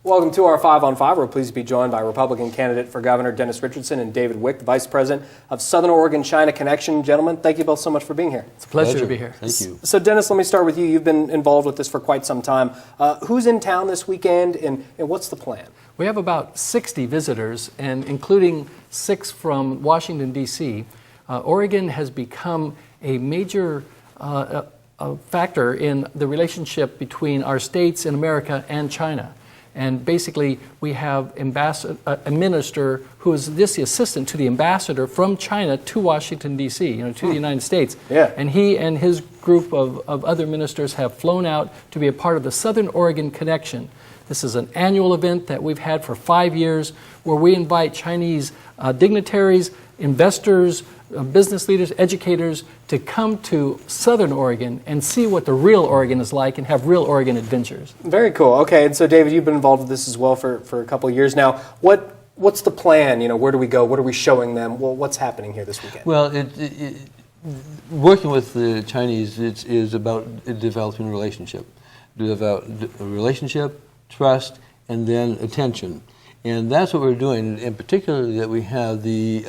Welcome to our 5 on 5. We're pleased to be joined by Republican candidate for governor Dennis Richardson and David Wick, the Vice President of Southern Oregon-China Connection. Gentlemen, thank you both so much for being here. It's a pleasure to be here. Thank you. So Dennis, let me start with you. You've been involved with this for quite some time. Who's in town this weekend and what's the plan? We have about 60 visitors, and including 6 from Washington, D.C. Oregon has become a major factor in the relationship between our states in America and China. And basically, we have a minister who is the assistant to the ambassador from China to Washington, D.C., to the United States. Yeah. And he and his group of other ministers have flown out to be a part of the Southern Oregon Connection. This is an annual event that we've had for 5 years where we invite Chinese dignitaries, investors, business leaders, educators to come to Southern Oregon and see what the real Oregon is like and have real Oregon adventures. Very cool. Okay, and so David, you've been involved with this as well for a couple of years now. What's the plan? Where do we go? What are we showing them? Well, what's happening here this weekend? Well, working with the Chinese is about developing a relationship. Trust, and then attention. And that's what we're doing, and particularly that we have the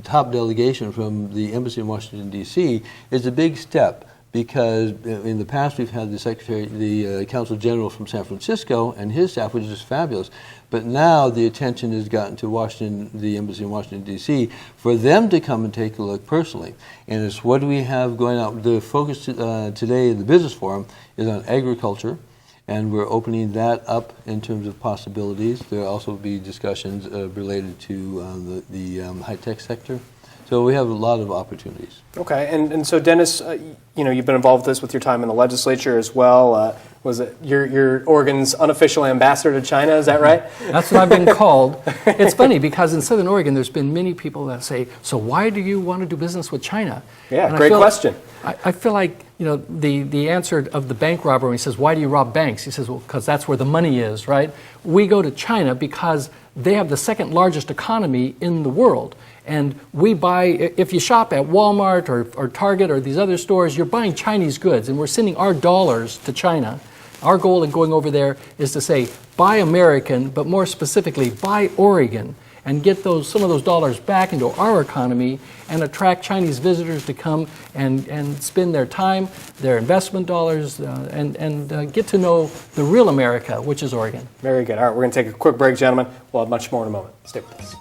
top delegation from the embassy in Washington, D.C. is a big step, because in the past we've had the Consul General from San Francisco and his staff, which is fabulous. But now the attention has gotten to Washington, the embassy in Washington, D.C., for them to come and take a look personally. And it's what do we have going out. The focus today in the business forum is on agriculture. And we're opening that up in terms of possibilities. There will also be discussions related to the high-tech sector. So we have a lot of opportunities. Okay, and so Dennis, you've been involved with this with your time in the legislature as well. Was it you're Oregon's unofficial ambassador to China? Is that right? That's what I've been called. It's funny because in Southern Oregon, there's been many people that say, "So why do you want to do business with China?" Yeah, and great question. I feel like the answer of the bank robber when he says, "Why do you rob banks?" He says, "Well, because that's where the money is, right?" We go to China because they have the second largest economy in the world. And we buy, if you shop at Walmart or Target or these other stores, you're buying Chinese goods, and we're sending our dollars to China. Our goal in going over there is to say, buy American, but more specifically, buy Oregon, and get some of those dollars back into our economy and attract Chinese visitors to come and spend their time, their investment dollars, and get to know the real America, which is Oregon. Very good. All right, we're going to take a quick break, gentlemen. We'll have much more in a moment. Stay with us.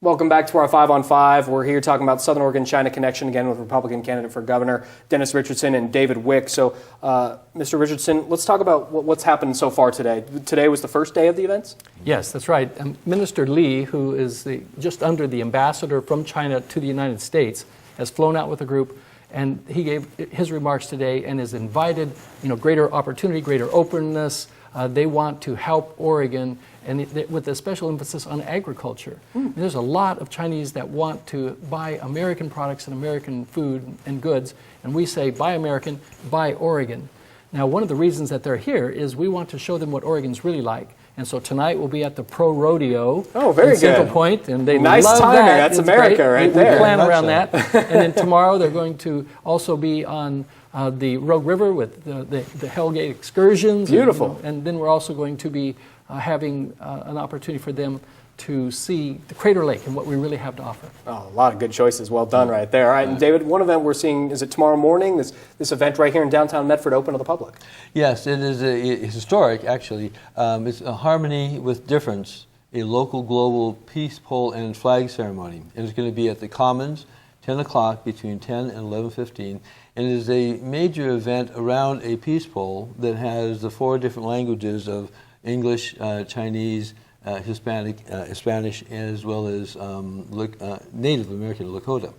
Welcome back to our 5 on 5. We're here talking about Southern Oregon-China Connection, again with Republican candidate for governor Dennis Richardson and David Wick. So, Mr. Richardson, let's talk about what's happened so far today. Today was the first day of the events? Yes, that's right. Minister Li, who is just under the ambassador from China to the United States, has flown out with a group, and he gave his remarks today and has invited greater opportunity, greater openness. They want to help Oregon, and with a special emphasis on agriculture. And there's a lot of Chinese that want to buy American products and American food and goods, and we say, buy American, buy Oregon. Now, one of the reasons that they're here is we want to show them what Oregon's really like. And so tonight we'll be at the Pro Rodeo in Central Point, and they nice love timing. that. That's it's America great. right there. We plan around that. And then tomorrow they're going to also be on the Rogue River with the Hellgate excursions. Beautiful. And then we're also going to be having an opportunity for them to see the Crater Lake and what we really have to offer. Oh, a lot of good choices. Well done right there. All right, and David, one event we're seeing, is it tomorrow morning? This event right here in downtown Medford open to the public? Yes, it is it's historic, actually. It's a Harmony with Difference, a local global peace pole and flag ceremony. And it's going to be at the Commons, 10 o'clock, between 10 and 11:15. And it is a major event around a peace pole that has the 4 different languages of English, Chinese, Hispanic, Spanish, as well as Native American, Lakota.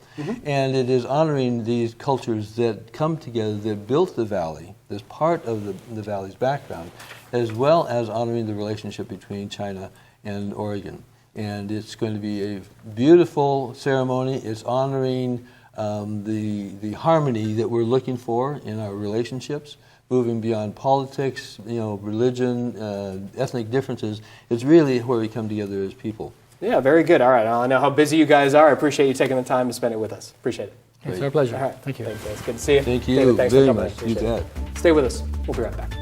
And it is honoring these cultures that come together, that built the valley, as part of the valley's background, as well as honoring the relationship between China and Oregon. And it's going to be a beautiful ceremony. It's honoring the harmony that we're looking for in our relationships, moving beyond politics, religion, ethnic differences. It's really where we come together as people. Yeah, very good. All right, I know how busy you guys are. I appreciate you taking the time to spend it with us. Appreciate it. It's our pleasure. All right. Thank you. Thank you. It's good to see you. Thank you David, thanks for very coming. much. You bet. Stay with us. We'll be right back.